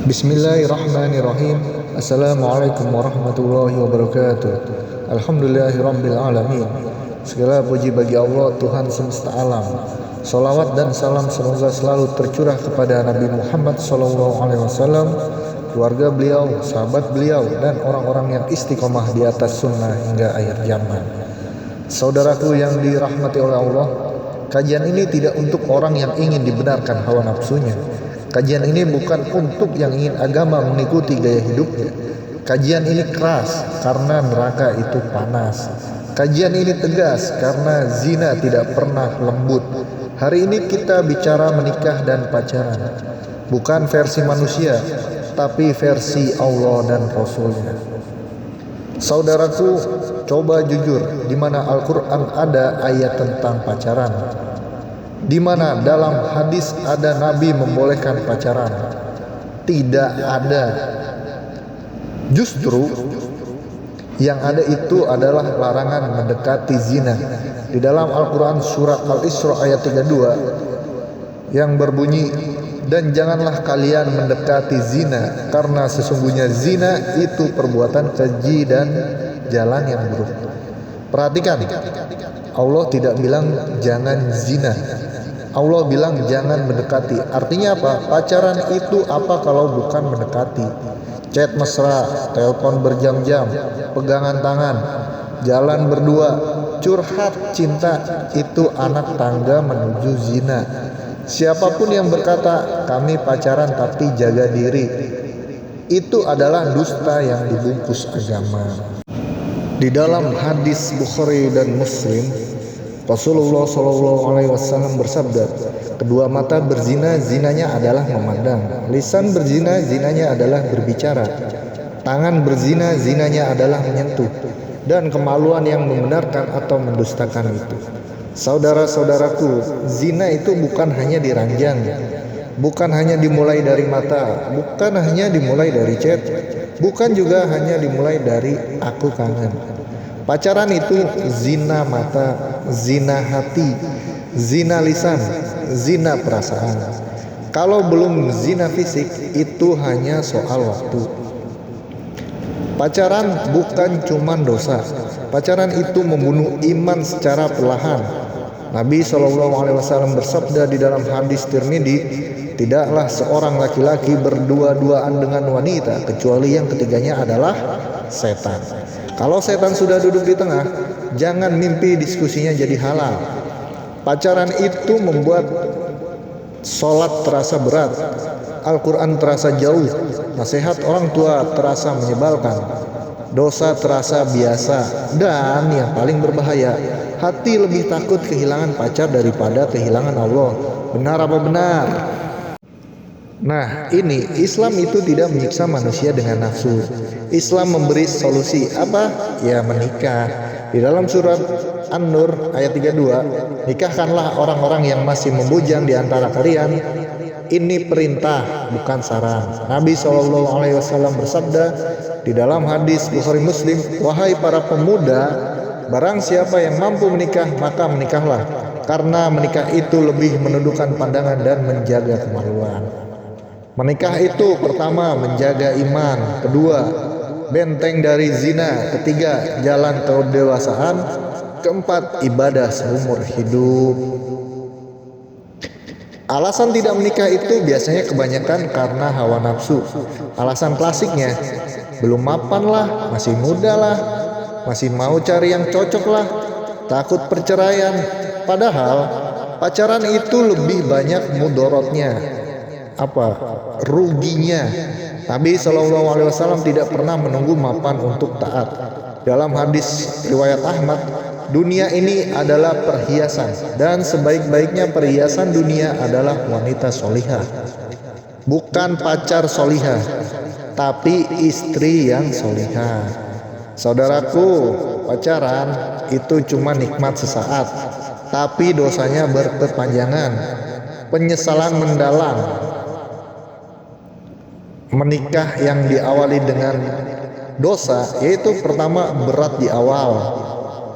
Bismillahirrahmanirrahim. Assalamualaikum warahmatullahi wabarakatuh. Alhamdulillahirabbil alamin. Segala puji bagi Allah, Tuhan semesta alam. Salawat dan salam semoga selalu tercurah kepada Nabi Muhammad SAW, keluarga beliau, sahabat beliau, dan orang-orang yang istiqomah di atas sunnah hingga akhir zaman. Saudaraku yang dirahmati oleh Allah, kajian ini tidak untuk orang yang ingin dibenarkan hawa nafsunya. Kajian ini bukan untuk yang ingin agama mengikuti gaya hidupnya. Kajian ini keras karena neraka itu panas. Kajian ini tegas karena zina tidak pernah lembut. Hari ini kita bicara menikah dan pacaran, bukan versi manusia, tapi versi Allah dan Rasulnya. Saudaraku, coba jujur, di mana Al-Quran ada ayat tentang pacaran? Di mana dalam hadis ada Nabi membolehkan pacaran? Tidak ada. Justru yang ada itu adalah larangan mendekati zina. Di dalam Al-Quran surat Al-Isra ayat 32 yang berbunyi, dan janganlah kalian mendekati zina, karena sesungguhnya zina itu perbuatan keji dan jalan yang buruk. Perhatikan, Allah tidak bilang jangan zina, Allah bilang jangan mendekati. Artinya apa? Pacaran itu apa kalau bukan mendekati? Chat mesra, telepon berjam-jam, pegangan tangan, jalan berdua, curhat cinta, itu anak tangga menuju zina. Siapapun yang berkata kami pacaran tapi jaga diri, itu adalah dusta yang dibungkus agama. Di dalam hadis Bukhari dan Muslim, Rasulullah SAW bersabda, kedua mata berzina, zinanya adalah memandang. Lisan berzina, zinanya adalah berbicara. Tangan berzina, zinanya adalah menyentuh. Dan kemaluan yang membenarkan atau mendustakan itu. Saudara-saudaraku, zina itu bukan hanya diranjang, bukan hanya dimulai dari mata, bukan hanya dimulai dari chat, bukan juga hanya dimulai dari aku kangen. Pacaran itu zina mata, zina hati, zina lisan, zina perasaan. Kalau belum zina fisik, itu hanya soal waktu. Pacaran bukan cuma dosa. Pacaran itu membunuh iman secara perlahan. Nabi SAW bersabda di dalam hadis Tirmidzi, tidaklah seorang laki-laki berdua-duaan dengan wanita kecuali yang ketiganya adalah setan. Kalau setan sudah duduk di tengah, jangan mimpi diskusinya jadi halal. Pacaran itu membuat sholat terasa berat, Al-Quran terasa jauh, nasihat orang tua terasa menyebalkan, dosa terasa biasa, dan yang paling berbahaya, hati lebih takut kehilangan pacar daripada kehilangan Allah. Benar apa benar? Nah, ini Islam itu tidak menyiksa manusia dengan nafsu. Islam memberi solusi apa? Ya, menikah. Di dalam surat An-Nur ayat 32, nikahkanlah orang-orang yang masih membujang di antara kalian. Ini perintah, bukan saran. Nabi SAW bersabda di dalam hadis Bukhari Muslim, wahai para pemuda, barang siapa yang mampu menikah, maka menikahlah, karena menikah itu lebih menundukkan pandangan dan menjaga kemaluan. Menikah itu pertama menjaga iman, kedua benteng dari zina, ketiga jalan kedewasaan, keempat ibadah seumur hidup. Alasan tidak menikah itu biasanya kebanyakan karena hawa nafsu. Alasan klasiknya, belum mapan lah, masih muda lah, masih mau cari yang cocok lah, takut perceraian. Padahal pacaran itu lebih banyak mudorotnya, ruginya. Nabi SAW tidak pernah menunggu mapan untuk taat. Dalam hadis riwayat Ahmad, dunia ini adalah perhiasan, dan sebaik-baiknya perhiasan dunia adalah wanita solihah. Bukan pacar solihah, tapi istri yang solihah. Saudaraku, pacaran itu cuma nikmat sesaat, tapi dosanya berkepanjangan, penyesalan mendalam. Menikah yang diawali dengan dosa, yaitu pertama berat di awal,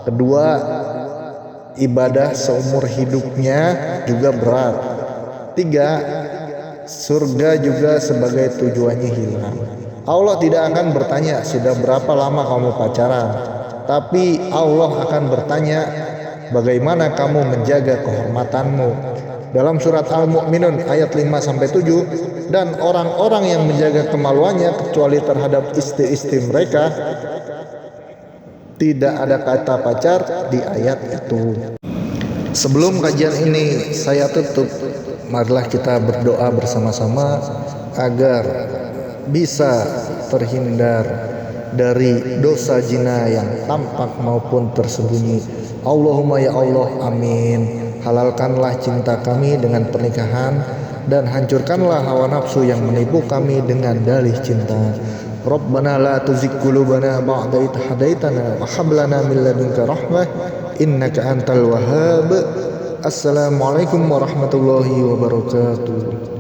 kedua ibadah seumur hidupnya juga berat, tiga surga juga sebagai tujuannya hilang. Allah tidak akan bertanya sudah berapa lama kamu pacaran, tapi Allah akan bertanya bagaimana kamu menjaga kehormatanmu. Dalam surat Al-Mu'minun ayat 5-7, dan orang-orang yang menjaga kemaluannya kecuali terhadap istri-istri mereka, tidak ada kata pacar di ayat itu. Sebelum kajian ini saya tutup, marilah kita berdoa bersama-sama agar bisa terhindar dari dosa zina yang tampak maupun tersembunyi. Allahumma ya Allah, amin. Halalkanlah cinta kami dengan pernikahan dan hancurkanlah hawa nafsu yang menipu kami dengan dalih cinta. Rabbana la tuzigh qulubana ba'da idh hadaitana wa hab lana min ladunka rahmah innaka antal wahhab. Assalamualaikum warahmatullahi wabarakatuh.